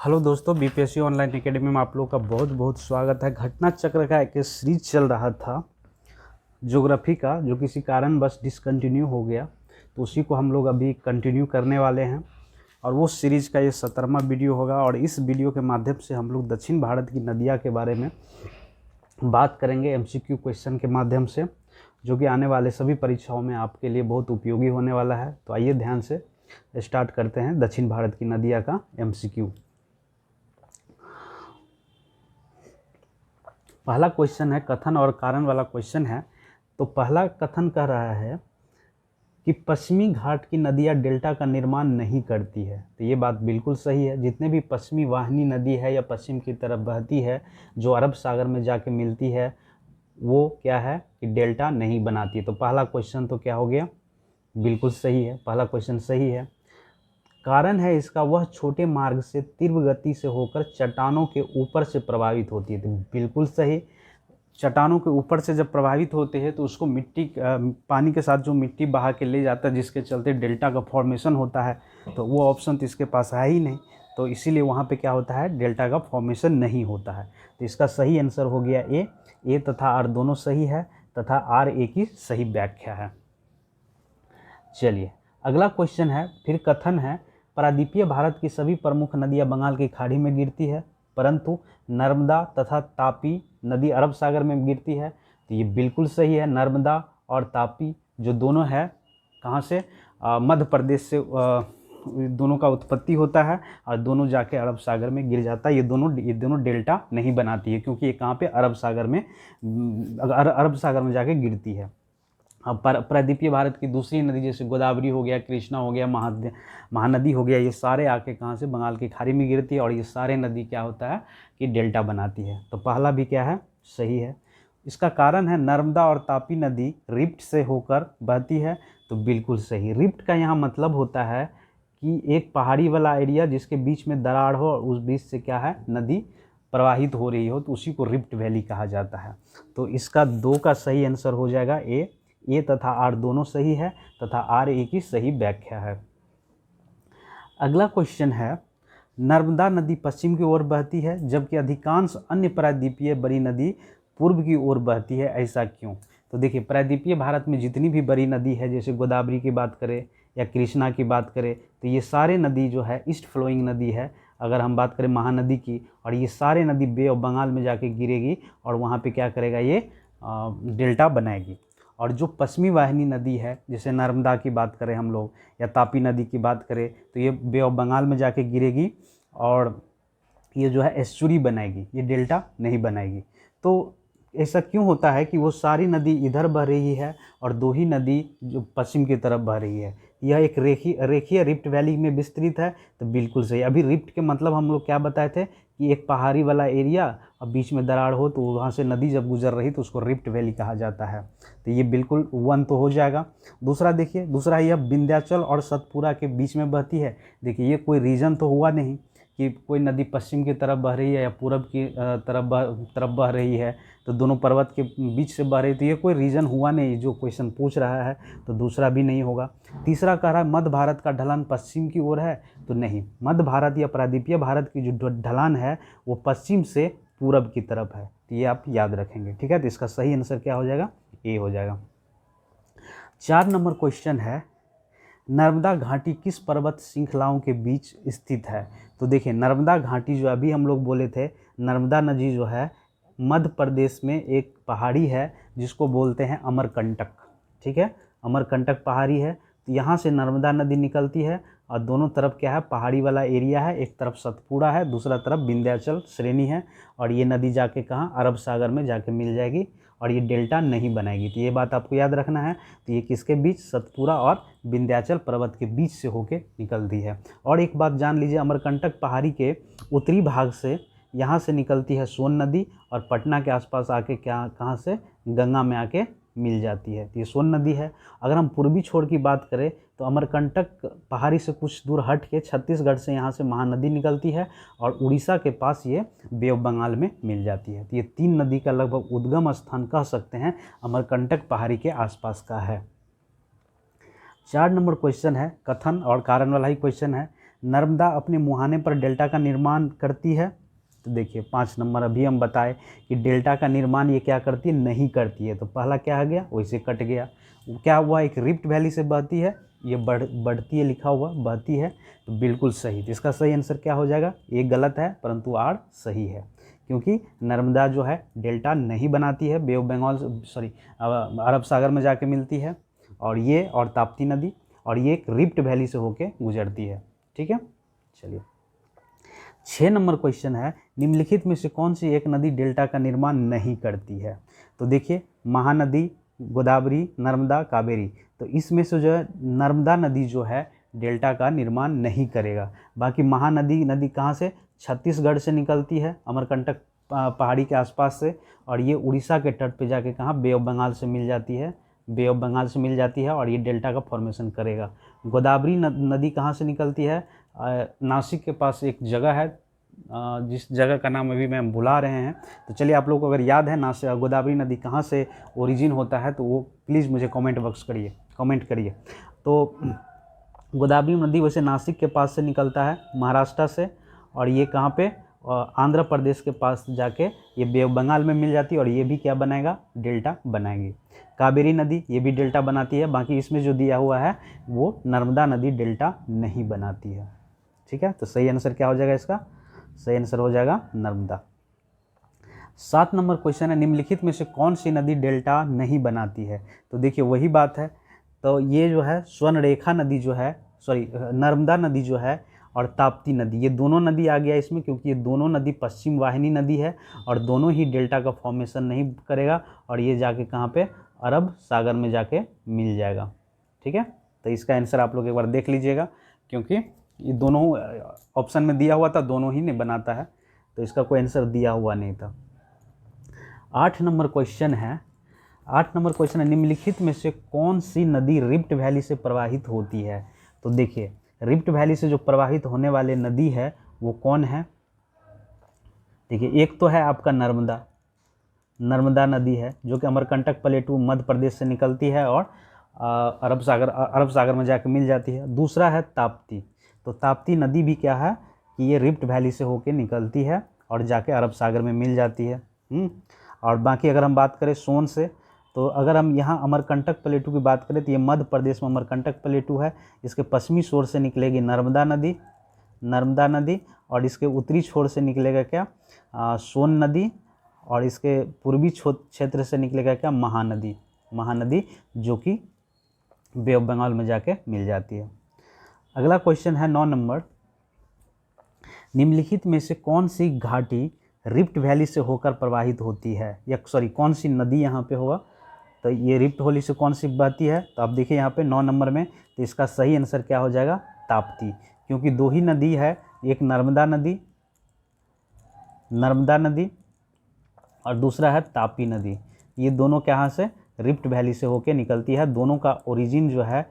Hello दोस्तों, BPSC online academy में आप लोग का बहुत बहुत स्वागत है। घटना चक्र का एक सीरीज चल रहा था ज्योग्राफी का, जो किसी कारण बस डिसकंटिन्यू हो गया, तो उसी को हम लोग अभी कंटिन्यू करने वाले हैं। और वो सीरीज का ये 17वां वीडियो होगा। और इस वीडियो के माध्यम से हम लोग दक्षिण भारत की नदियाँ के बारे में बात करेंगे एमसीक्यू क्वेश्चन के माध्यम से, जो कि आने वाले सभी परीक्षाओं में आपके लिए बहुत उपयोगी होने वाला है। तो आइए ध्यान से स्टार्ट करते हैं दक्षिण भारत की नदियाँ का एमसीक्यू। पहला क्वेश्चन है कथन और कारण वाला क्वेश्चन है। तो पहला कथन कह रहा है कि पश्चिमी घाट की नदियाँ डेल्टा का निर्माण नहीं करती है। तो ये बात बिल्कुल सही है। जितने भी पश्चिमी वाहिनी नदी है या पश्चिम की तरफ बहती है, जो अरब सागर में जाके मिलती है, वो क्या है कि डेल्टा नहीं बनाती है। तो पहला क्वेश्चन तो क्या हो गया, बिल्कुल सही है, पहला क्वेश्चन सही है। कारण है इसका, वह छोटे मार्ग से तीव्र गति से होकर चट्टानों के ऊपर से प्रभावित होती है। तो बिल्कुल सही, चट्टानों के ऊपर से जब प्रभावित होते हैं तो उसको मिट्टी पानी के साथ जो मिट्टी बहा के ले जाता है, जिसके चलते डेल्टा का फॉर्मेशन होता है। तो वो ऑप्शन तो इसके पास है ही नहीं, तो इसीलिए वहाँ पे क्या होता है, डेल्टा का फॉर्मेशन नहीं होता है। तो इसका सही आंसर हो गया ए तथा आर दोनों सही है, तथा आर ए की सही व्याख्या है। चलिए अगला क्वेश्चन है, फिर कथन है प्रायद्वीपीय भारत की सभी प्रमुख नदियां बंगाल की खाड़ी में गिरती है, परंतु नर्मदा तथा तापी नदी अरब सागर में गिरती है। तो ये बिल्कुल सही है। नर्मदा और तापी जो दोनों है, कहाँ से, मध्य प्रदेश से दोनों का उत्पत्ति होता है और दोनों जाके अरब सागर में गिर जाता है। ये दोनों डेल्टा नहीं बनाती है, क्योंकि ये कहाँ पे, अरब सागर में जाके गिरती है। अब प्रायद्वीपीय भारत की दूसरी नदी जैसे गोदावरी हो गया, कृष्णा हो गया, महानदी हो गया, ये सारे आके कहाँ से, बंगाल की खाड़ी में गिरती है। और ये सारे नदी क्या होता है कि डेल्टा बनाती है। तो पहला भी क्या है, सही है। इसका कारण है नर्मदा और तापी नदी रिफ्ट से होकर बहती है। तो बिल्कुल सही। रिफ्ट का यहाँ मतलब होता है कि एक पहाड़ी वाला एरिया जिसके बीच में दरार हो और उस बीच से क्या है, नदी प्रवाहित हो रही हो, तो उसी को रिफ्ट वैली कहा जाता है। तो इसका 2 का सही आंसर हो जाएगा ए तथा आर दोनों सही है, तथा आर ए की सही व्याख्या है। अगला क्वेश्चन है, नर्मदा नदी पश्चिम की ओर बहती है जबकि अधिकांश अन्य प्रायद्वीपीय बड़ी नदी पूर्व की ओर बहती है, ऐसा क्यों? तो देखिए, प्रायद्वीपीय भारत में जितनी भी बड़ी नदी है, जैसे गोदावरी की बात करें या कृष्णा की बात करें, तो ये सारे नदी जो है ईस्ट फ्लोइंग नदी है। अगर हम बात करें महानदी की, और ये सारे नदी बे ऑफ बंगाल में जाके गिरेगी और वहाँ पे क्या करेगा, ये डेल्टा बनाएगी। और जो पश्चिमी वाहिनी नदी है, जैसे नर्मदा की बात करें हम लोग या तापी नदी की बात करें, तो ये बे ऑफ बंगाल में जाके गिरेगी और ये जो है एस्चुरी बनाएगी, ये डेल्टा नहीं बनाएगी। तो ऐसा क्यों होता है कि वो सारी नदी इधर बह रही है और 2 ही नदी जो पश्चिम की तरफ बह रही है? यह एक रेखीय रिफ्ट वैली में विस्तृत है। तो बिल्कुल सही। अभी रिफ्ट के मतलब हम लोग क्या बताए थे कि एक पहाड़ी वाला एरिया और बीच में दरार हो, तो वहाँ से नदी जब गुजर रही तो उसको रिफ्ट वैली कहा जाता है। तो ये बिल्कुल 1 तो हो जाएगा। दूसरा देखिए, दूसरा यह विंध्याचल और सतपुरा के बीच में बहती है। देखिए, ये कोई रीजन तो हुआ नहीं कि कोई नदी पश्चिम की तरफ बह रही है या पूरब की तरफ बह रही है, तो दोनों पर्वत के बीच से बह रही, तो ये कोई रीज़न हुआ नहीं जो क्वेश्चन पूछ रहा है। तो दूसरा भी नहीं होगा। तीसरा कह रहा है मध्य भारत का ढलान पश्चिम की ओर है। तो नहीं, मध्य भारत या प्रायद्वीपीय भारत की जो ढलान है वो पश्चिम से पूरब की तरफ है। तो ये आप याद रखेंगे, ठीक है। तो इसका सही आंसर क्या हो जाएगा, ए हो जाएगा। 4 नंबर क्वेश्चन है, नर्मदा घाटी किस पर्वत श्रृंखलाओं के बीच स्थित है? तो देखिए, नर्मदा घाटी जो अभी हम लोग बोले थे, नर्मदा नदी जो है मध्य प्रदेश में एक पहाड़ी है जिसको बोलते हैं अमरकंटक, ठीक है। अमरकंटक पहाड़ी है। तो यहाँ से नर्मदा नदी निकलती है और दोनों तरफ क्या है, पहाड़ी वाला एरिया है। एक तरफ सतपुड़ा है, दूसरा तरफ विंध्याचल श्रेणी है। और ये नदी जाके कहाँ, अरब सागर में जाके मिल जाएगी और ये डेल्टा नहीं बनाएगी। तो ये बात आपको याद रखना है। तो ये किसके बीच, सतपुड़ा और विंध्याचल पर्वत के बीच से होके निकलती है। और एक बात जान लीजिए, अमरकंटक पहाड़ी के उत्तरी भाग से यहाँ से निकलती है सोन नदी और पटना के आसपास आके कहाँ से, गंगा में आके मिल जाती है। तो ये सोन नदी है। अगर हम पूर्वी छोर की बात करें तो अमरकंटक पहाड़ी से कुछ दूर हट के छत्तीसगढ़ से यहाँ से महानदी निकलती है और उड़ीसा के पास ये बे ऑफ बंगाल में मिल जाती है। तो ये 3 नदी का लगभग उद्गम स्थान कह सकते हैं अमरकंटक पहाड़ी के आसपास का है। 4 नंबर क्वेश्चन है, कथन और कारण वाला ही क्वेश्चन है। नर्मदा अपने मुहाने पर डेल्टा का निर्माण करती है? तो देखिए 5 नंबर अभी हम बताए कि डेल्टा का निर्माण ये क्या करती है, नहीं करती है। तो पहला क्या आ गया, वैसे कट गया। क्या हुआ, एक रिफ्ट वैली से बहती है, ये बढ़ती है लिखा हुआ, बहती है, तो बिल्कुल सही। तो इसका सही आंसर क्या हो जाएगा, ये गलत है परंतु आर सही है, क्योंकि नर्मदा जो है डेल्टा नहीं बनाती है, बे ऑफ बंगाल अरब सागर में जाके मिलती है, और ताप्ती नदी, और ये एक रिफ्ट वैली से होके गुजरती है। ठीक है, चलिए 6 नंबर क्वेश्चन है, निम्नलिखित में से कौन सी एक नदी डेल्टा का निर्माण नहीं करती है? तो देखिए महानदी, गोदावरी, नर्मदा, कावेरी। तो इसमें से जो है नर्मदा नदी जो है डेल्टा का निर्माण नहीं करेगा। बाकी महानदी कहाँ से, छत्तीसगढ़ से निकलती है, अमरकंटक पहाड़ी के आसपास से, और ये उड़ीसा के तट पे जाके कहाँ, बे ऑफ बंगाल से मिल जाती है, बे ऑफ बंगाल से मिल जाती है, और ये डेल्टा का फॉर्मेशन करेगा। गोदावरी नदी कहाँ से निकलती है, नासिक के पास एक जगह है, जिस जगह का नाम अभी मैं भुला रहे हैं। तो चलिए आप लोगों को अगर याद है गोदावरी नदी कहाँ से ओरिजिन होता है तो वो प्लीज़ मुझे कमेंट करिए। तो गोदावरी नदी वैसे नासिक के पास से निकलता है, महाराष्ट्र से, और ये कहाँ पे, आंध्र प्रदेश के पास जाके ये बे ऑफ बंगाल में मिल जाती है, और ये भी क्या बनाएगा, डेल्टा बनाएगी। कावेरी नदी ये भी डेल्टा बनाती है, बाकी इसमें जो दिया हुआ है वो नर्मदा नदी डेल्टा नहीं बनाती है। ठीक है, तो सही आंसर क्या हो जाएगा इसका, सही आंसर हो जाएगा नर्मदा। 7 नंबर क्वेश्चन है, निम्नलिखित में से कौन सी नदी डेल्टा नहीं बनाती है? तो देखिए वही बात है, तो ये जो है स्वर्णरेखा नदी जो है, नर्मदा नदी जो है, और ताप्ती नदी, ये दोनों नदी आ गया इसमें, क्योंकि ये दोनों नदी पश्चिम वाहिनी नदी है, और दोनों ही डेल्टा का फॉर्मेशन नहीं करेगा, और ये जाके कहाँ पे, अरब सागर में जाके मिल जाएगा। ठीक है, तो इसका आंसर आप लोग एक बार देख लीजिएगा, क्योंकि ये दोनों ऑप्शन में दिया हुआ था, दोनों ही नहीं बनाता है, तो इसका कोई आंसर दिया हुआ नहीं था। 8 नंबर क्वेश्चन है, निम्नलिखित में से कौन सी नदी रिफ्ट वैली से प्रवाहित होती है? तो देखिए रिफ्ट वैली से जो प्रवाहित होने वाले नदी है वो कौन है? देखिए एक तो है आपका नर्मदा नदी है, जो कि अमरकंटक प्लेटू मध्य प्रदेश से निकलती है और अरब सागर में जाकर मिल जाती है। दूसरा है ताप्ती। तो ताप्ती नदी भी क्या है कि ये रिफ्ट वैली से होकर निकलती है और जाके अरब सागर में मिल जाती है। और बाकी अगर हम बात करें सोन से, तो अगर हम यहाँ अमरकंटक प्लेटू की बात करें तो ये मध्य प्रदेश में अमरकंटक प्लेटू है, इसके पश्चिमी छोर से निकलेगी नर्मदा नदी, और इसके उत्तरी छोर से निकलेगा क्या, सोन नदी, और इसके पूर्वी क्षेत्र से निकलेगा क्या, महानदी, जो कि बे ऑफ बंगाल में जाके मिल जाती है। अगला क्वेश्चन है 9 नंबर, निम्नलिखित में से कौन सी घाटी रिफ्ट वैली से होकर प्रवाहित होती है, या कौन सी नदी यहाँ पे होगा, तो ये रिफ्ट वैली से कौन सी बहती है? तो आप देखिए यहाँ पे 9 नंबर में, तो इसका सही आंसर क्या हो जाएगा, ताप्ती, क्योंकि दो ही नदी है, एक नर्मदा नदी और दूसरा है तापी नदी। ये दोनों कहाँ से, रिफ्ट वैली से होकर निकलती है। दोनों का ओरिजिन जो है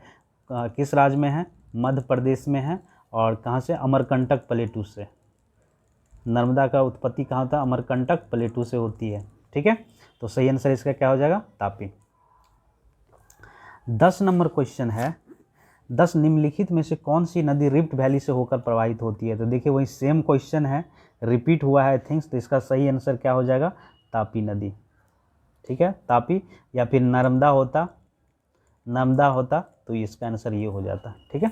किस राज्य में है, मध्य प्रदेश में है, और कहाँ से, अमरकंटक प्लेटू से। नर्मदा का उत्पत्ति कहाँ था, अमरकंटक प्लेटू से होती है। ठीक है, तो सही आंसर इसका क्या हो जाएगा, तापी। 10 नंबर क्वेश्चन है, 10 निम्नलिखित में से कौन सी नदी रिफ्ट वैली से होकर प्रवाहित होती है? तो देखिए वही सेम क्वेश्चन है, रिपीट हुआ है आई थिंक्स, तो इसका सही आंसर क्या हो जाएगा, तापी नदी। ठीक है, तापी, या फिर नर्मदा होता तो इसका आंसर ये हो जाता। ठीक है,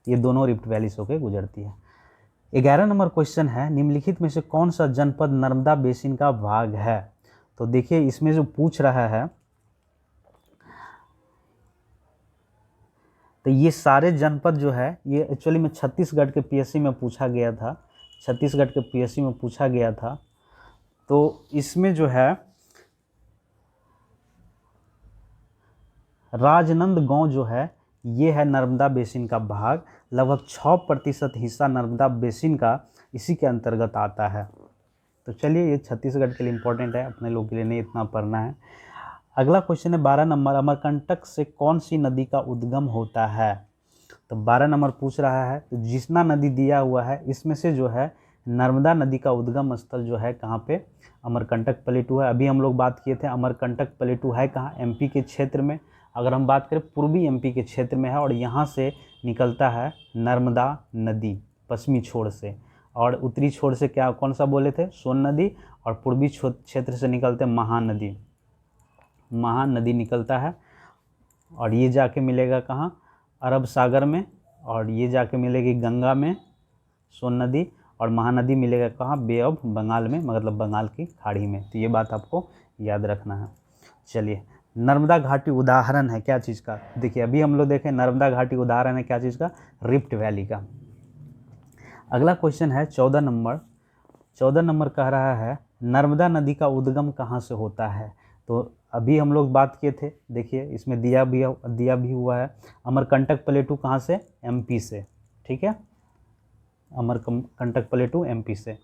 ये दोनों रिफ्ट वैली से होकर गुजरती है। 11 नंबर क्वेश्चन है, निम्नलिखित में से कौन सा जनपद नर्मदा बेसिन का भाग है? तो देखिए इसमें जो पूछ रहा है, तो ये सारे जनपद जो है ये एक्चुअली में छत्तीसगढ़ के पीएससी में पूछा गया था, तो इसमें जो है राजनांदगांव जो है ये है नर्मदा बेसिन का भाग, लगभग 6% हिस्सा नर्मदा बेसिन का इसी के अंतर्गत आता है। तो चलिए ये छत्तीसगढ़ के लिए इम्पोर्टेंट है, अपने लोग के लिए नहीं इतना पढ़ना है। अगला क्वेश्चन है 12 नंबर, अमरकंटक से कौन सी नदी का उद्गम होता है? तो 12 नंबर पूछ रहा है, तो जिसना नदी दिया हुआ है इसमें से जो है नर्मदा नदी का उद्गम स्थल जो है कहाँ पे, अमरकंटक प्लेटू है। अभी हम लोग बात किए थे अमरकंटक प्लेटू है कहाँ, एमपी के क्षेत्र में। अगर हम बात करें पूर्वी एमपी के क्षेत्र में है, और यहाँ से निकलता है नर्मदा नदी पश्चिमी छोर से, और उत्तरी छोर से क्या कौन सा बोले थे, सोन नदी, और पूर्वी क्षेत्र से निकलते महानदी, महानदी निकलता है, और ये जाके मिलेगा कहाँ, अरब सागर में, और ये जाके मिलेगी गंगा में सोन नदी, और महानदी मिलेगा कहाँ, बे ऑफ बंगाल में, मतलब बंगाल की खाड़ी में। तो ये बात आपको याद रखना है। चलिए, नर्मदा घाटी उदाहरण है क्या चीज़ का, देखिए अभी हम लोग देखें नर्मदा घाटी उदाहरण है क्या चीज़ का, रिफ्ट वैली का। अगला क्वेश्चन है 14 नंबर। 14 नंबर कह रहा है नर्मदा नदी का उद्गम कहाँ से होता है। तो अभी हम लोग बात किए थे, देखिए इसमें दिया भी हुआ है, अमरकंटक प्लेटू कहाँ से, एमपी से, ठीक है, अमरकंटक प्लेटू एमपी से।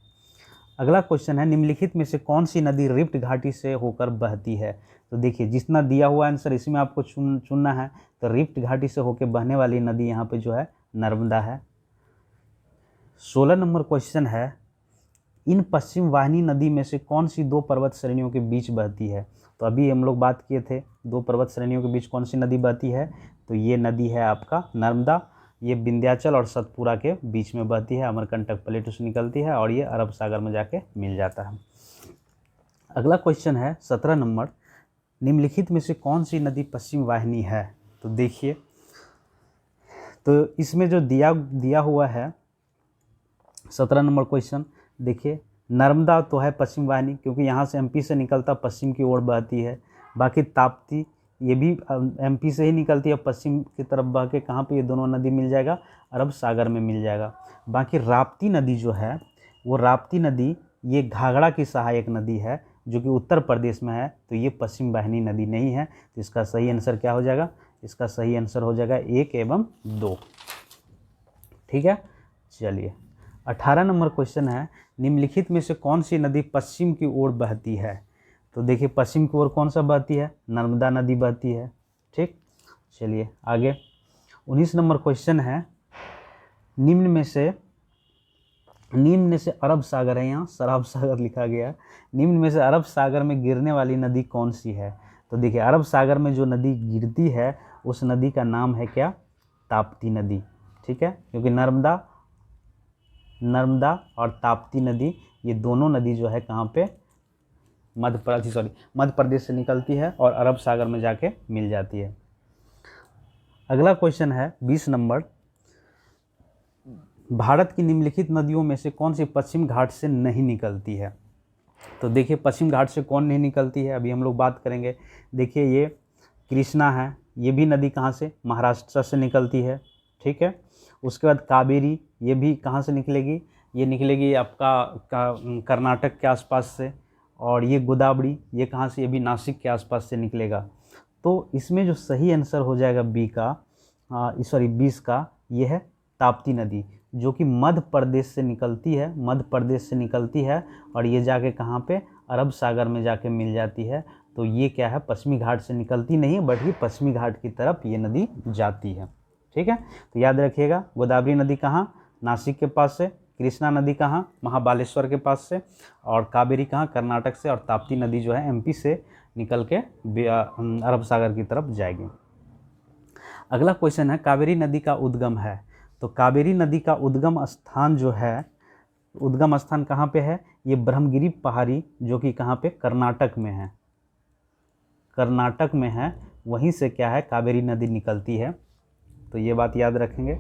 अगला क्वेश्चन है निम्नलिखित में से कौन सी नदी रिफ्ट घाटी से होकर बहती है। तो देखिए जितना दिया हुआ आंसर इसमें आपको चुनना है। तो रिफ्ट घाटी से होकर बहने वाली नदी यहाँ पे जो है नर्मदा है। 16 नंबर क्वेश्चन है इन पश्चिम वाहिनी नदी में से कौन सी दो पर्वत श्रेणियों के बीच बहती है। तो अभी हम लोग बात किए थे दो पर्वत श्रेणियों के बीच कौन सी नदी बहती है, तो ये नदी है आपका नर्मदा, ये विंध्याचल और सतपुरा के बीच में बहती है, अमरकंटक प्लेटू से निकलती है, और ये अरब सागर में जाके मिल जाता है। अगला क्वेश्चन है 17 नंबर, निम्नलिखित में से कौन सी नदी पश्चिम वाहिनी है। तो देखिए, तो इसमें जो दिया हुआ है 17 नंबर क्वेश्चन, देखिए नर्मदा तो है पश्चिम वाहिनी, क्योंकि यहाँ से एमपी से निकलता पश्चिम की ओर बहती है। बाकी ताप्ती ये भी एमपी से ही निकलती है, पश्चिम की तरफ बह के कहाँ पे ये दोनों नदी मिल जाएगा, अरब सागर में मिल जाएगा। बाकी राप्ती नदी जो है वो राप्ती नदी ये घाघरा की सहायक नदी है जो कि उत्तर प्रदेश में है, तो ये पश्चिम वाहिनी नदी नहीं है। तो इसका सही आंसर क्या हो जाएगा, इसका सही आंसर हो जाएगा 1 एवं 2, ठीक है। चलिए 18 नंबर क्वेश्चन है निम्नलिखित में से कौन सी नदी पश्चिम की ओर बहती है। तो देखिए पश्चिम की ओर कौन सा बहती है, नर्मदा नदी बहती है, ठीक। चलिए आगे 19 नंबर क्वेश्चन है निम्न में से अरब सागर है, यहाँ शराब सागर लिखा गया है, निम्न में से अरब सागर में गिरने वाली नदी कौन सी है। तो देखिए अरब सागर में जो नदी गिरती है उस नदी का नाम है क्या, ताप्ती नदी, ठीक है, क्योंकि नर्मदा और ताप्ती नदी ये दोनों नदी जो है कहाँ पे, मध्य प्रदेश से निकलती है और अरब सागर में जाके मिल जाती है। अगला क्वेश्चन है 20 नंबर, भारत की निम्नलिखित नदियों में से कौन सी पश्चिम घाट से नहीं निकलती है। तो देखिए पश्चिम घाट से कौन नहीं निकलती है, अभी हम लोग बात करेंगे। देखिए ये कृष्णा है, ये भी नदी कहाँ से, महाराष्ट्र से निकलती है, ठीक है। उसके बाद कावेरी, ये भी कहाँ से निकलेगी, ये निकलेगी आपका कर्नाटक के आसपास से। और ये गोदावरी, ये कहाँ से, ये भी नासिक के आसपास से निकलेगा। तो इसमें जो सही आंसर हो जाएगा बी का, 20 का, ये है ताप्ती नदी जो कि मध्य प्रदेश से निकलती है, और ये जाके कहाँ पे, अरब सागर में जाके मिल जाती है। तो ये क्या है, पश्चिमी घाट से निकलती नहीं है बल्कि पश्चिमी घाट की तरफ ये नदी जाती है, ठीक है। तो याद रखिएगा गोदावरी नदी कहाँ, नासिक के पास से, कृष्णा नदी कहाँ, महाबालेश्वर के पास से, और कावेरी कहाँ, कर्नाटक से, और ताप्ती नदी जो है एमपी से निकल के अरब सागर की तरफ जाएगी। अगला क्वेश्चन है कावेरी नदी का उद्गम है। तो कावेरी नदी का उद्गम स्थान जो है, उद्गम स्थान कहाँ पे है, ये ब्रह्मगिरी पहाड़ी जो कि कहाँ पे, कर्नाटक में है, वहीं से क्या है कावेरी नदी निकलती है। तो ये बात याद रखेंगे।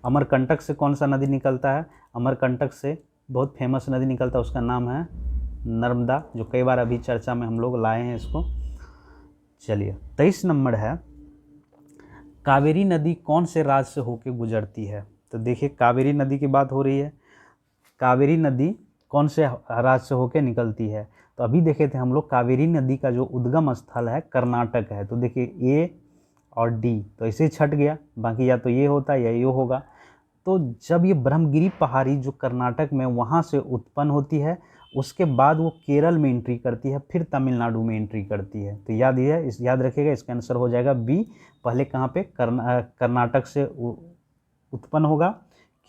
अमरकंटक से कौन सा नदी निकलता है, अमरकंटक से बहुत फेमस नदी निकलता है, उसका नाम है नर्मदा, जो कई बार अभी चर्चा में हम लोग लाए हैं इसको। चलिए 23 नंबर है कावेरी नदी कौन से राज्य से होकर गुजरती है। तो देखिए कावेरी नदी की बात हो रही है, कावेरी नदी कौन से राज्य से होकर निकलती है। तो अभी देखे थे हम लोग कावेरी नदी का जो उद्गम स्थल है कर्नाटक है। तो देखिए ए और डी तो ऐसे ही छट गया, बाकी या तो ये होता या ये होगा। तो जब ये ब्रह्मगिरी पहाड़ी जो कर्नाटक में वहाँ से उत्पन्न होती है, उसके बाद वो केरल में एंट्री करती है, फिर तमिलनाडु में एंट्री करती है। तो याद रखिएगा इसका आंसर हो जाएगा बी। पहले कहाँ पे, कर्नाटक से उत्पन्न होगा,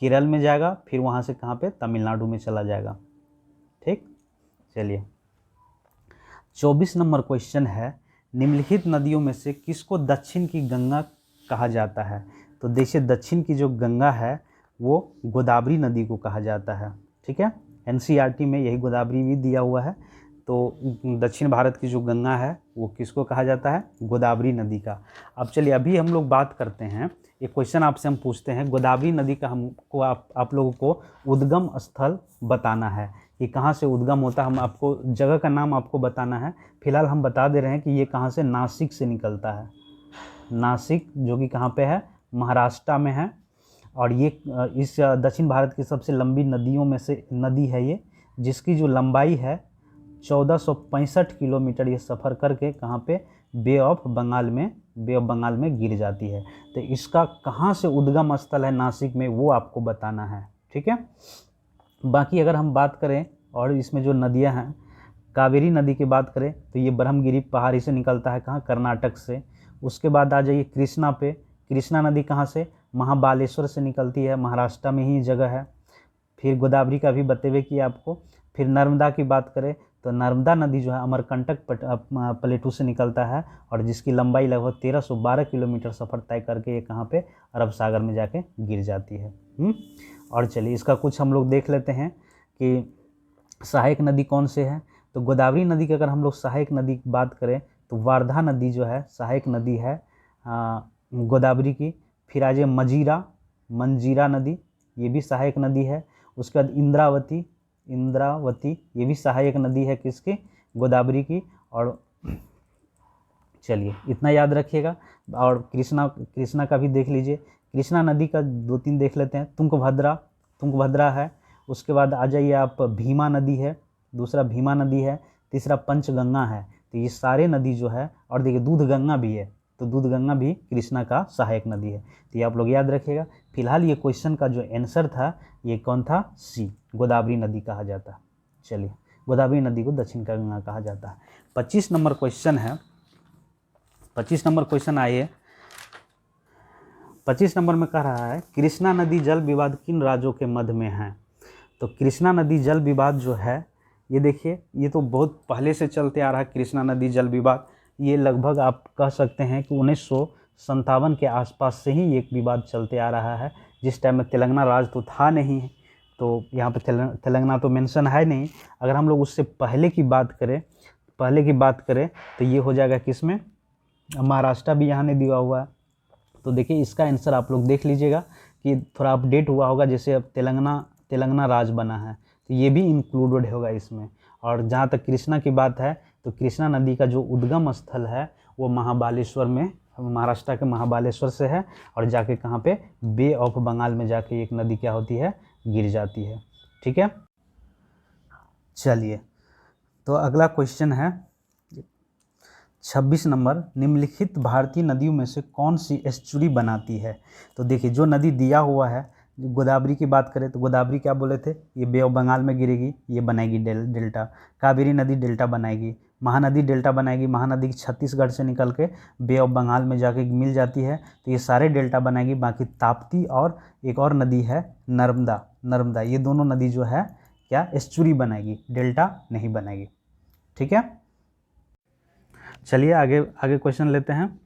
केरल में जाएगा, फिर वहाँ से कहाँ पे, तमिलनाडु में चला जाएगा, ठीक। चलिए 24 नंबर क्वेश्चन है निम्नलिखित नदियों में से किसको दक्षिण की गंगा कहा जाता है। तो देखिए दक्षिण की जो गंगा है वो गोदावरी नदी को कहा जाता है। ठीक है, एनसीईआरटी में यही गोदावरी भी दिया हुआ है। तो दक्षिण भारत की जो गंगा है वो किसको कहा जाता है? गोदावरी नदी का। अब चलिए अभी हम लोग बात करते हैं, एक क्वेश्चन आपसे हम पूछते हैं, गोदावरी नदी का हमको आप लोगों को उद्गम स्थल बताना है कि कहाँ से उद्गम होता है। हम आपको जगह का नाम आपको बताना है। फिलहाल हम बता दे रहे हैं कि ये कहाँ से, नासिक से निकलता है। नासिक जो कि कहाँ पे है? महाराष्ट्र में है। और ये इस दक्षिण भारत की सबसे लंबी नदियों में से नदी है ये, जिसकी जो लंबाई है 1465 किलोमीटर, ये सफ़र करके कहाँ पे? बे ऑफ बंगाल में गिर जाती है। तो इसका कहाँ से उद्गम स्थल है नासिक में, वो आपको बताना है। ठीक है, बाकी अगर हम बात करें और इसमें जो नदियां हैं, कावेरी नदी की बात करें तो ये ब्रह्मगिरी पहाड़ी से निकलता है, कहाँ? कर्नाटक से। उसके बाद आ जाइए कृष्णा पे। कृष्णा नदी कहाँ से? महाबालेश्वर से निकलती है, महाराष्ट्र में ही जगह है। फिर गोदावरी का भी बतेवे किया आपको। फिर नर्मदा की बात करें तो नर्मदा नदी जो है अमरकंटक प्लेटू से निकलता है, और जिसकी लंबाई लगभग 1312 किलोमीटर सफ़र तय करके ये कहाँ पे? अरब सागर में जाके गिर जाती है। और चलिए इसका कुछ हम लोग देख लेते हैं कि सहायक नदी कौन से है। तो गोदावरी नदी की अगर हम लोग सहायक नदी की बात करें तो वारधा नदी जो है सहायक नदी है गोदावरी की। फिर आ जाए मंजीरा नदी, ये भी सहायक नदी है। उसके बाद इंद्रावती ये भी सहायक नदी है किसकी? गोदावरी की। और चलिए इतना याद रखिएगा। और कृष्णा का भी देख लीजिए। कृष्णा नदी का 2-3 देख लेते हैं। तुंगभद्रा है। उसके बाद आ जाइए आप, भीमा नदी है, दूसरा भीमा नदी है, तीसरा पंचगंगा है। तो ये सारे नदी जो है, और देखिए दूधगंगा भी है, तो दूधगंगा भी कृष्णा का सहायक नदी है। तो ये आप लोग याद रखिएगा। फिलहाल ये क्वेश्चन का जो आंसर था ये कौन था? सी, गोदावरी नदी कहा जाता है। चलिए, गोदावरी नदी को दक्षिण का गंगा कहा जाता है। 25 नंबर क्वेश्चन है। 25 नंबर क्वेश्चन आइए। 25 नंबर में कह रहा है कृष्णा नदी जल विवाद किन राज्यों के मध्य में है? तो कृष्णा नदी जल विवाद जो है, ये देखिए ये तो बहुत पहले से चलते आ रहा है। कृष्णा नदी जल विवाद ये लगभग आप कह सकते हैं कि 1957 के आसपास से ही एक विवाद चलते आ रहा है, जिस टाइम में तेलंगाना राज्य तो था नहीं, तो यहाँ पे तेलंगाना तो मेंशन है नहीं। अगर हम लोग उससे पहले की बात करें तो ये हो जाएगा किसमें? महाराष्ट्र भी यहाँ नहीं दिया हुआ है। तो देखिए इसका आंसर आप लोग देख लीजिएगा कि थोड़ा अपडेट हुआ होगा, जैसे अब तेलंगाना राज्य बना है तो ये भी इंक्लूडेड होगा इसमें। और जहाँ तक कृष्णा की बात है तो कृष्णा नदी का जो उद्गम स्थल है वो महाबालेश्वर में, महाराष्ट्र के महाबालेश्वर से है, और जाके कहाँ पे? बे ऑफ बंगाल में जाके एक नदी क्या होती है? गिर जाती है। ठीक है, चलिए तो अगला क्वेश्चन है 26 नंबर, निम्नलिखित भारतीय नदियों में से कौन सी एस्चुरी बनाती है? तो देखिए जो नदी दिया हुआ है, गोदावरी की बात करें तो गोदावरी क्या बोले थे? ये बे ऑफ बंगाल में गिरेगी, ये बनाएगी डेल्टा। कावेरी नदी डेल्टा बनाएगी। महानदी डेल्टा बनाएगी, महानदी छत्तीसगढ़ से निकल के बे ऑफ बंगाल में जाके मिल जाती है, तो ये सारे डेल्टा बनाएगी। बाकी ताप्ती और एक और नदी है नर्मदा, ये दोनों नदी जो है क्या? एस्चुरी बनाएगी, डेल्टा नहीं बनाएगी। ठीक है, चलिए आगे क्वेश्चन लेते हैं।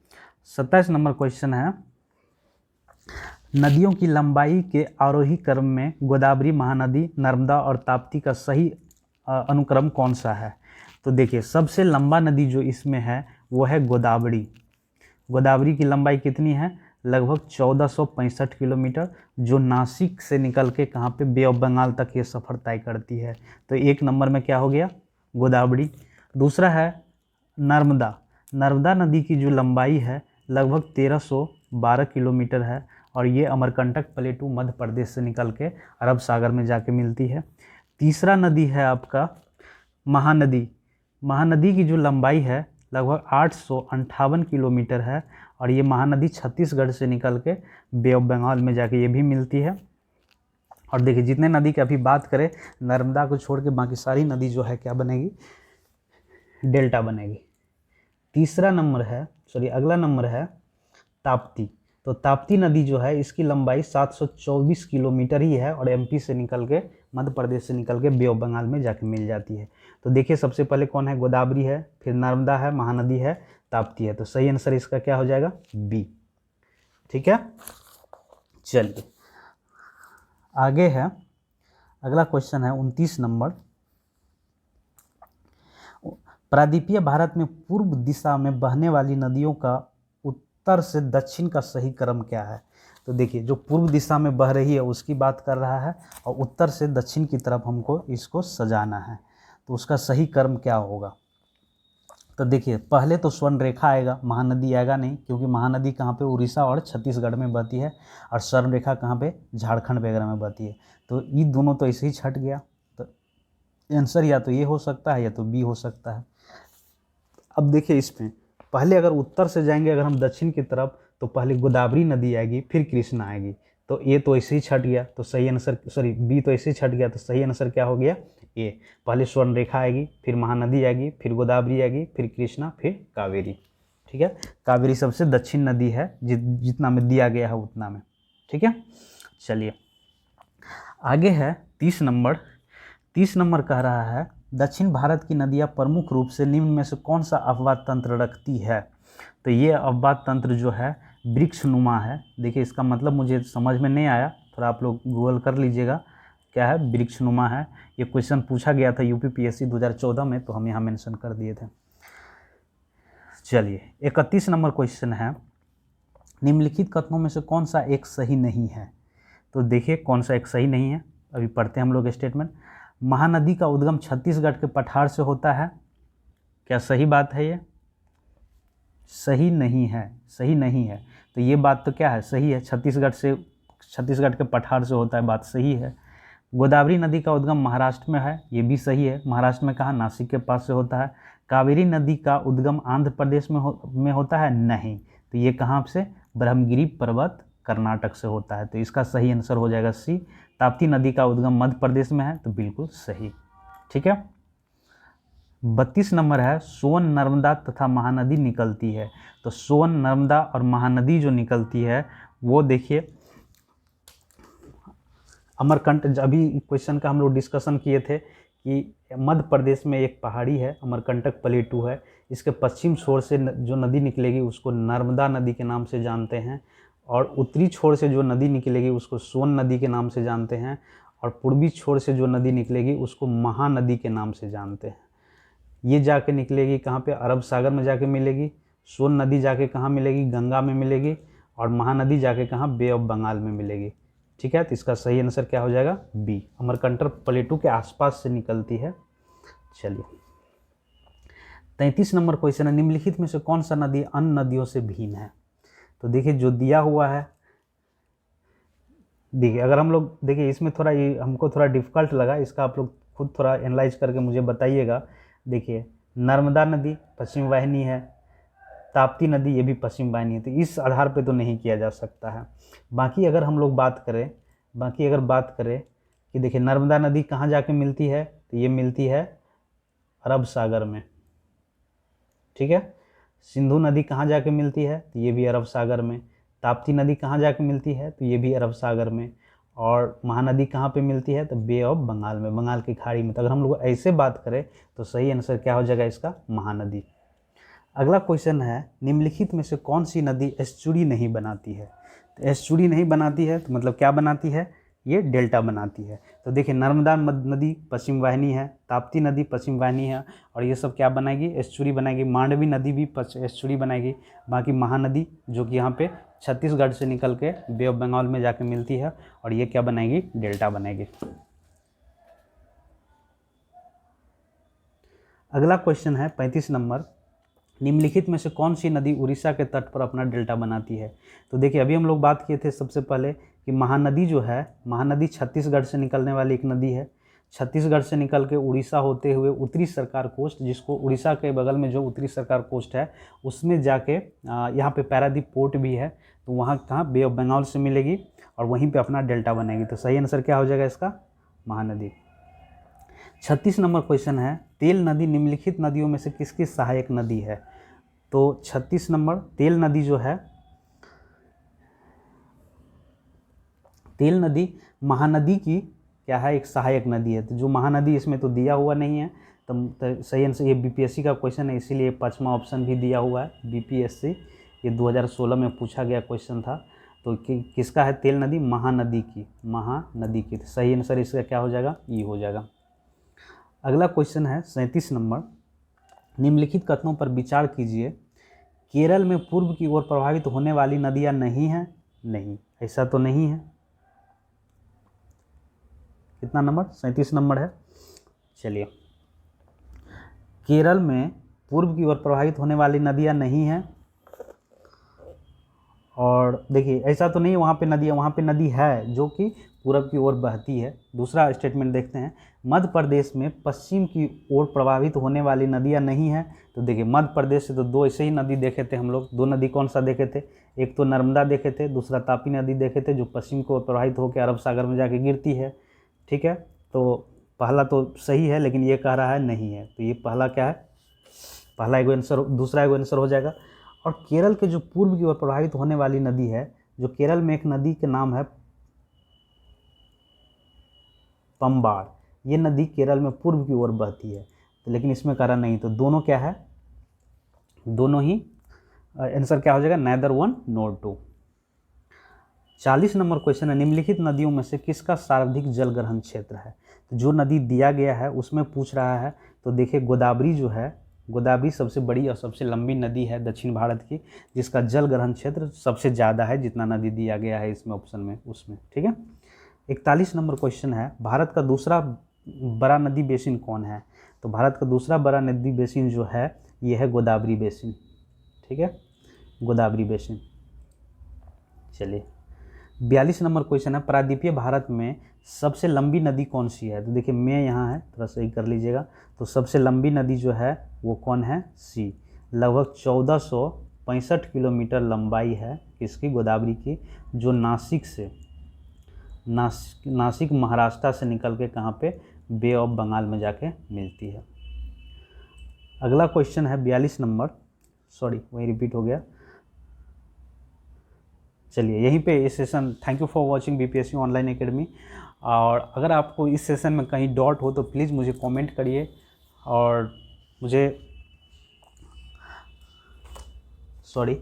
27 नंबर क्वेश्चन है, नदियों की लंबाई के आरोही क्रम में गोदावरी, महानदी, नर्मदा और ताप्ती का सही अनुक्रम कौन सा है? तो देखिए सबसे लंबा नदी जो इसमें है वो है गोदावरी। गोदावरी की लंबाई कितनी है? लगभग 1465 किलोमीटर, जो नासिक से निकल के कहाँ पे? बे ऑफ बंगाल तक ये सफ़र तय करती है। तो 1 नंबर में क्या हो गया? गोदावरी। दूसरा है नर्मदा नदी की जो लंबाई है लगभग 1312 किलोमीटर है, और ये अमरकंटक प्लेटू मध्य प्रदेश से निकल के अरब सागर में जाके मिलती है। तीसरा नदी है आपका महानदी की जो लंबाई है लगभग 858 किलोमीटर है, और ये महानदी छत्तीसगढ़ से निकल के बे ऑफ बंगाल में जाके ये भी मिलती है। और देखिए जितने नदी की अभी बात करें, नर्मदा को छोड़ के बाकी सारी नदी जो है क्या बनेगी? डेल्टा बनेगी। अगला नंबर है ताप्ती। तो ताप्ती नदी जो है इसकी लंबाई 724 किलोमीटर ही है, और एमपी से निकल के, मध्य प्रदेश से निकल के बे ऑफ बंगाल में जाके मिल जाती है। तो देखिए सबसे पहले कौन है? गोदावरी है, फिर नर्मदा है, महानदी है, ताप्ती है। तो सही आंसर इसका क्या हो जाएगा? बी। ठीक है, चलिए आगे है, अगला क्वेश्चन है 29 नंबर। प्रायद्वीपीय भारत में पूर्व दिशा में बहने वाली नदियों का उत्तर से दक्षिण का सही क्रम क्या है? तो देखिए, जो पूर्व दिशा में बह रही है उसकी बात कर रहा है, और उत्तर से दक्षिण की तरफ हमको इसको सजाना है, तो उसका सही क्रम क्या होगा? तो देखिए, पहले तो स्वर्ण रेखा आएगा, महानदी आएगा नहीं, क्योंकि महानदी कहाँ पे, उड़ीसा और छत्तीसगढ़ में बहती है, और स्वर्ण रेखा कहाँ पे, झारखंड वगैरह में बहती है। तो ये दोनों तो ऐसे ही छट गया, तो आंसर या तो ये हो सकता है या तो बी हो सकता है। अब देखिए, इसमें पहले अगर उत्तर से जाएंगे अगर हम दक्षिण की तरफ, तो पहले गोदावरी नदी आएगी, फिर कृष्णा आएगी, तो ये तो ऐसे ही छट गया, तो सही आंसर, सॉरी बी तो ऐसे ही छट गया, तो सही आंसर क्या हो गया, ए। पहले स्वर्ण रेखा आएगी, फिर महानदी आएगी, फिर गोदावरी आएगी, फिर कृष्णा, फिर कावेरी। ठीक है, कावेरी सबसे दक्षिण नदी है, जितना में दिया गया है उतना में। ठीक है, चलिए आगे है 30 नंबर। 30 नंबर कह रहा है, दक्षिण भारत की नदियाँ प्रमुख रूप से निम्न में से कौन सा अपवाद तंत्र रखती है? तो ये अपवाद तंत्र जो है वृक्षनुमा है। देखिए, इसका मतलब मुझे समझ में नहीं आया, थोड़ा आप लोग गूगल कर लीजिएगा क्या है वृक्षनुमा है। ये क्वेश्चन पूछा गया था यूपीपीएससी 2014 में, तो हम यहाँ मेंशन कर दिए थे। चलिए 31 नंबर क्वेश्चन है, निम्नलिखित कथनों में से कौन सा एक सही नहीं है? तो देखिए कौन सा एक सही नहीं है, अभी पढ़ते हैं हम लोग स्टेटमेंट। महानदी का उद्गम छत्तीसगढ़ के पठार से होता है, क्या सही बात है? ये सही नहीं है, सही नहीं है। तो ये बात तो क्या है, सही है, छत्तीसगढ़ के पठार से होता है, बात सही है। गोदावरी नदी का उद्गम महाराष्ट्र में है, ये भी सही है। महाराष्ट्र में कहाँ, नासिक के पास से होता है। कावेरी नदी का उद्गम आंध्र प्रदेश में होता है, नहीं, तो ये कहाँ से, ब्रह्मगिरी पर्वत कर्नाटक से होता है, तो इसका सही आंसर हो जाएगा सी। ताप्ती नदी का उद्गम मध्य प्रदेश में है, तो बिल्कुल सही। ठीक है, 32 नंबर है, सोन, नर्मदा तथा महानदी निकलती है। तो सोन, नर्मदा और महानदी जो निकलती है वो देखिए, अमरकंटक, अभी क्वेश्चन का हम लोग डिस्कशन किए थे कि मध्य प्रदेश में एक पहाड़ी है, अमरकंटक प्लेटू है, इसके पश्चिम छोर से जो नदी निकलेगी उसको नर्मदा नदी के नाम से जानते हैं, और उत्तरी छोर से जो नदी निकलेगी उसको सोन नदी के नाम से जानते हैं, और पूर्वी छोर से जो नदी निकलेगी उसको महानदी के नाम से जानते हैं। ये जाके निकलेगी कहाँ पे, अरब सागर में जाके मिलेगी। सोन नदी जाके कहाँ मिलेगी, गंगा में मिलेगी, और महानदी जाके कहाँ, बे ऑफ बंगाल में मिलेगी। ठीक है, तो इसका सही आंसर क्या हो जाएगा, बी, अमरकंटक प्लेटू के आसपास से निकलती है। चलिए 33 नंबर क्वेश्चन है, निम्नलिखित में से कौन सा नदी अन्य नदियों से भिन्न है? तो देखिए, जो दिया हुआ है, देखिए अगर हम लोग देखिए इसमें थोड़ा ये हमको थोड़ा डिफ़िकल्ट लगा, इसका आप लोग खुद थोड़ा एनालाइज करके मुझे बताइएगा। देखिए, नर्मदा नदी पश्चिम वाहिनी है, ताप्ती नदी ये भी पश्चिम वाहिनी है, तो इस आधार पे तो नहीं किया जा सकता है। बाकी अगर हम लोग बात करें कि देखिए नर्मदा नदी कहाँ जाके मिलती है, तो ये मिलती है अरब सागर में। ठीक है, सिंधु नदी कहाँ जाके मिलती है, तो ये भी अरब सागर में। ताप्ती नदी कहाँ जाके मिलती है, तो ये भी अरब सागर में। और महानदी कहाँ पे मिलती है, तो बे ऑफ बंगाल में, बंगाल की खाड़ी में। तो अगर हम लोग ऐसे बात करें तो सही आंसर क्या हो जाएगा इसका, महानदी। अगला क्वेश्चन है, निम्नलिखित में से कौन सी नदी एस्चुरी नहीं बनाती है? तो एस्चुरी नहीं बनाती है तो मतलब क्या बनाती है, ये डेल्टा बनाती है। तो देखिए, नर्मदा नदी पश्चिम वाहिनी है, ताप्ती नदी पश्चिम वाहिनी है, और ये सब क्या बनाएगी, एस्चुरी बनाएगी। मांडवी नदी भी एस्चुरी बनाएगी। बाकी महानदी जो कि यहाँ पे छत्तीसगढ़ से निकल के बे ऑफ बंगाल में जाके मिलती है, और ये क्या बनाएगी, डेल्टा बनाएगी। अगला क्वेश्चन है 35 नंबर, निम्नलिखित में से कौन सी नदी उड़ीसा के तट पर अपना डेल्टा बनाती है? तो देखिए, अभी हम लोग बात किए थे सबसे पहले कि महानदी जो है, महानदी छत्तीसगढ़ से निकलने वाली एक नदी है। छत्तीसगढ़ से निकल के उड़ीसा होते हुए उत्तरी सरकार कोस्ट, जिसको उड़ीसा के बगल में जो उत्तरी सरकार कोस्ट है उसमें जाके यहाँ पे पारादीप पोर्ट भी है, तो वहाँ कहाँ, बे ऑफ बंगाल से मिलेगी, और वहीं पर अपना डेल्टा बनेगी। तो सही आंसर क्या हो जाएगा इसका, महानदी। 36 नंबर क्वेश्चन है, तेल नदी निम्नलिखित नदियों में से किसकी सहायक नदी है? तो 36 नंबर, तेल नदी जो है, तेल नदी महानदी की क्या है, एक सहायक नदी है। तो जो महानदी, इसमें तो दिया हुआ नहीं है, तो सही आंसर, ये बीपीएससी का क्वेश्चन है इसीलिए 5वां ऑप्शन भी दिया हुआ है, बीपीएससी, ये 2016 में पूछा गया क्वेश्चन था। तो किसका है तेल नदी? महानदी की, महानदी की। तो सही आंसर इसका क्या हो जाएगा? ई हो जाएगा। अगला क्वेश्चन है 37 नंबर, निम्नलिखित कथनों पर विचार कीजिए। केरल में पूर्व की ओर प्रवाहित होने वाली नदियां नहीं हैं? नहीं, ऐसा तो नहीं है। कितना नंबर? 37 नंबर है। चलिए, केरल में पूर्व की ओर प्रवाहित होने वाली नदियां नहीं हैं, और देखिए ऐसा तो नहीं है वहाँ पे नदी है, वहाँ पे नदी है जो कि पूरब की ओर बहती है। दूसरा स्टेटमेंट देखते हैं, मध्य प्रदेश में पश्चिम की ओर प्रभावित होने वाली नदियाँ नहीं हैं। तो देखिए मध्य प्रदेश से तो दो ऐसे ही नदी देखे थे हम लोग। दो नदी कौन सा देखे थे? एक तो नर्मदा देखे थे, दूसरा तापी नदी देखे थे, जो पश्चिम की ओर प्रवाहित होकर अरब सागर में जाके गिरती है। ठीक है, तो पहला तो सही है, लेकिन ये कह रहा है नहीं है। तो ये पहला क्या है? पहला एगो आंसर, दूसरा एगो आंसर हो जाएगा। और केरल के जो पूर्व की ओर प्रवाहित होने वाली नदी है, जो केरल में एक नदी के नाम है पंबाड़, ये नदी केरल में पूर्व की ओर बहती है। तो लेकिन इसमें करा नहीं, तो दोनों क्या है? दोनों ही आंसर क्या हो जाएगा? Neither one nor two. 40 number question है, निम्नलिखित नदियों में से किसका सर्वाधिक जल ग्रहण क्षेत्र है? तो जो नदी दिया गया है उसमें पूछ रहा है। तो देखिए गोदावरी जो है, गोदावरी सबसे बड़ी और सबसे लंबी नदी है दक्षिण भारत की, जिसका जल ग्रहण क्षेत्र सबसे ज़्यादा है, जितना नदी दिया गया है इसमें ऑप्शन में उसमें। ठीक है, 41 नंबर क्वेश्चन है, भारत का दूसरा बड़ा नदी बेसिन कौन है? तो भारत का दूसरा बड़ा नदी बेसिन जो है ये है गोदावरी बेसिन। ठीक है, गोदावरी बेसिन। चलिए, 42 नंबर क्वेश्चन है, प्रायद्वीपीय भारत में सबसे लंबी नदी कौन सी है? तो देखिए मैं यहाँ है, थोड़ा सही कर लीजिएगा। तो सबसे लंबी नदी जो है वो कौन है? सी। लगभग 1465 किलोमीटर लंबाई है किसकी? गोदावरी की, जो नासिक से नासिक महाराष्ट्र से निकल के कहाँ पे? बे ऑफ बंगाल में जाके मिलती है। अगला क्वेश्चन है 42 नंबर, सॉरी वही रिपीट हो गया। चलिए यहीं पे इस session, thank you for watching BPSC online academy. और अगर आपको इस सेशन में कहीं डाउट हो तो प्लीज़ मुझे कमेंट करिए, और मुझे सॉरी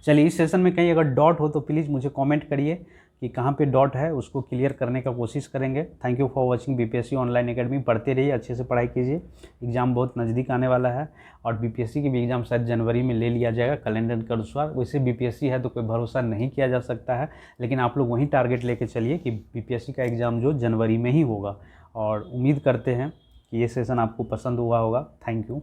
चलिए इस सेशन में कहीं अगर डॉट हो तो प्लीज़ मुझे कमेंट करिए कि कहाँ पे डॉट है, उसको क्लियर करने का कोशिश करेंगे। Thank you for watching BPSC online academy. पढ़ते रहिए, अच्छे से पढ़ाई कीजिए, एग्ज़ाम बहुत नज़दीक आने वाला है, और बीपीएससी की भी एग्ज़ाम शायद जनवरी में ले लिया जाएगा कैलेंडर के अनुसार। वैसे बीपीएससी है तो कोई भरोसा नहीं किया जा सकता है, लेकिन आप लोग वहीं टारगेट लेके चलिए कि बीपीएससी का एग्ज़ाम जो जनवरी में ही होगा। और उम्मीद करते हैं कि ये सेशन आपको पसंद हुआ होगा। Thank you.